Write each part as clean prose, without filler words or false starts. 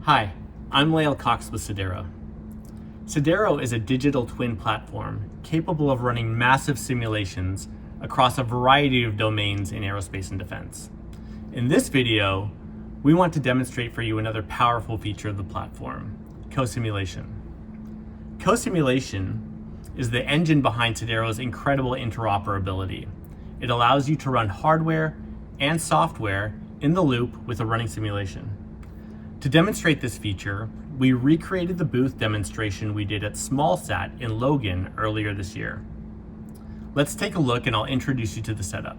Hi, I'm Lael Cox with Sedaro. Sedaro is a digital twin platform capable of running massive simulations across a variety of domains in aerospace and defense. In this video, we want to demonstrate for you another powerful feature of the platform, co-simulation. Co-simulation is the engine behind Sedaro's incredible interoperability. It allows you to run hardware and software in the loop with a running simulation. To demonstrate this feature, we recreated the booth demonstration we did at SmallSat in Logan earlier this year. Let's take a look and I'll introduce you to the setup.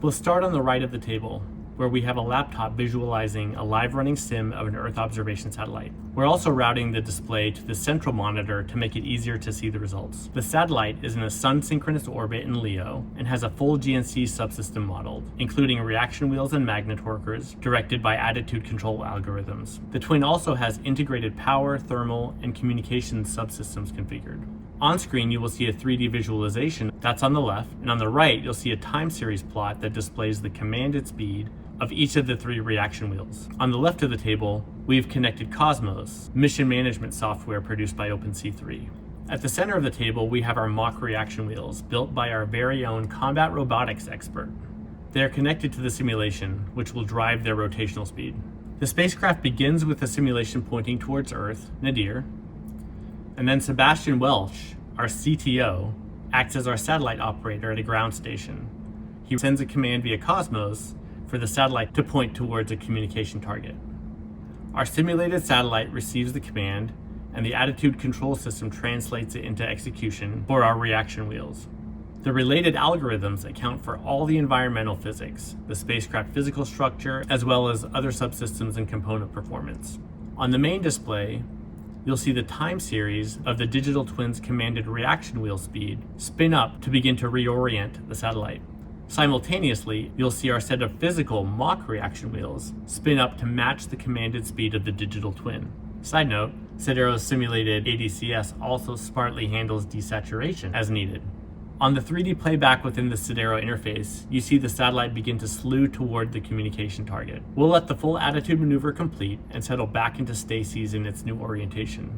We'll start on the right of the table, where we have a laptop visualizing a live running sim of an Earth observation satellite. We're also routing the display to the central monitor to make it easier to see the results. The satellite is in a sun-synchronous orbit in LEO and has a full GNC subsystem modeled, including reaction wheels and magnet torquers directed by attitude control algorithms. The twin also has integrated power, thermal, and communications subsystems configured. On screen, you will see a 3D visualization that's on the left, and on the right, you'll see a time series plot that displays the commanded speed of each of the 3 reaction wheels. On the left of the table, we've connected Cosmos, mission management software produced by OpenC3. At the center of the table, we have our mock reaction wheels, built by our very own combat robotics expert. They are connected to the simulation, which will drive their rotational speed. The spacecraft begins with a simulation pointing towards Earth, nadir, and then Sebastian Welch, our CTO, acts as our satellite operator at a ground station. He sends a command via Cosmos for the satellite to point towards a communication target. Our simulated satellite receives the command, and the attitude control system translates it into execution for our reaction wheels. The related algorithms account for all the environmental physics, the spacecraft physical structure, as well as other subsystems and component performance. On the main display, you'll see the time series of the digital twin's commanded reaction wheel speed spin up to begin to reorient the satellite. Simultaneously, you'll see our set of physical mock reaction wheels spin up to match the commanded speed of the digital twin. Side note, Sedaro's simulated ADCS also smartly handles desaturation as needed. On the 3D playback within the Sedaro interface, you see the satellite begin to slew toward the communication target. We'll let the full attitude maneuver complete and settle back into stasis in its new orientation.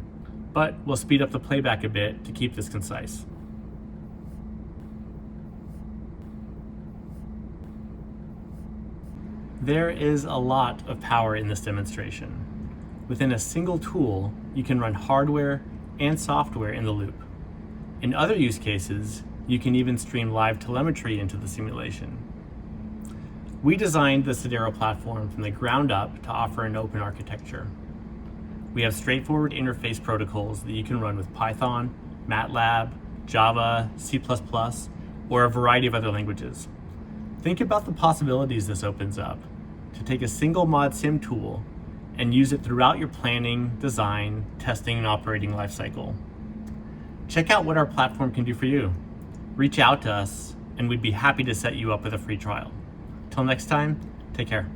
But we'll speed up the playback a bit to keep this concise. There is a lot of power in this demonstration. Within a single tool, you can run hardware and software in the loop. In other use cases, you can even stream live telemetry into the simulation. We designed the Sedaro platform from the ground up to offer an open architecture. We have straightforward interface protocols that you can run with Python, MATLAB, Java, C++, or a variety of other languages. Think about the possibilities this opens up to take a single mod sim tool and use it throughout your planning, design, testing, and operating lifecycle. Check out what our platform can do for you. Reach out to us, and we'd be happy to set you up with a free trial. Till next time, take care.